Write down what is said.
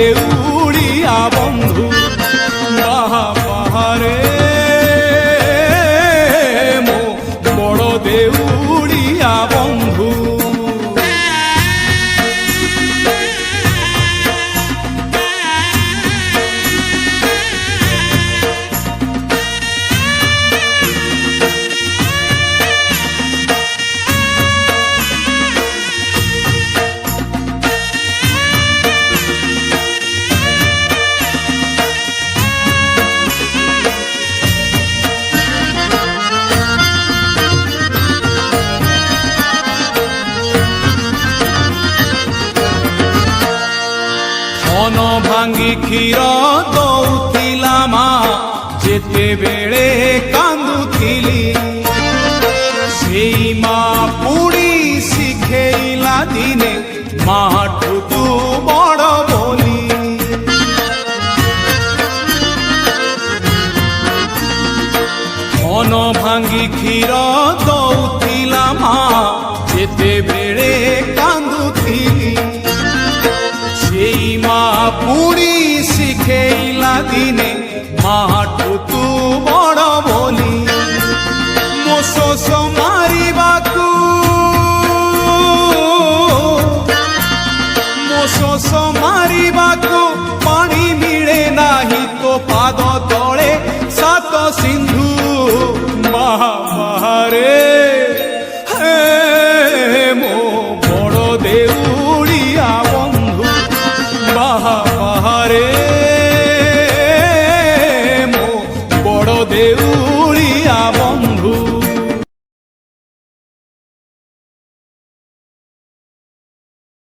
দেউড়িয়া বন্ধু বাহা বাহারে মো বড় দেউড়িয়া বন্ধু। ମନ ଭାଙ୍ଗି କ୍ଷୀର ଦଉଥିଲା ମା ଯେତେବେଳେ କାନ୍ଦୁଥିଲି, ସେଇ ମା ପୁଣି ଶିଖେଇଲା ଦିନେ ମାଠୁ ତୁ ବଡ଼ ବୋଲି। ମନ ଭାଙ୍ଗି କ୍ଷୀର ଦଉଥିଲା ମା ଯେତେବେଳେ କାନ୍ଦୁଥିଲି, ସେଇ ମା ପୁଣି ଶିଖେଇଲା ଦିନେ ମାଠୁ ତୁ ବଡ଼ ବୋଲି। ମୋ ଶୋଷ ମାରିବାକୁ ମୋ ଶୋଷ ମାରିବାକୁ ପାଣି ମିଳେ ନାହିଁ ତୋ ପାଦ ତଳେ ସାତ ସିନ୍ଧୁ ବାହା ବାହାରେ ମୋ ବଡ଼ ଦେଉଳିଆ ବନ୍ଧୁ ବାହା ବାହାରେ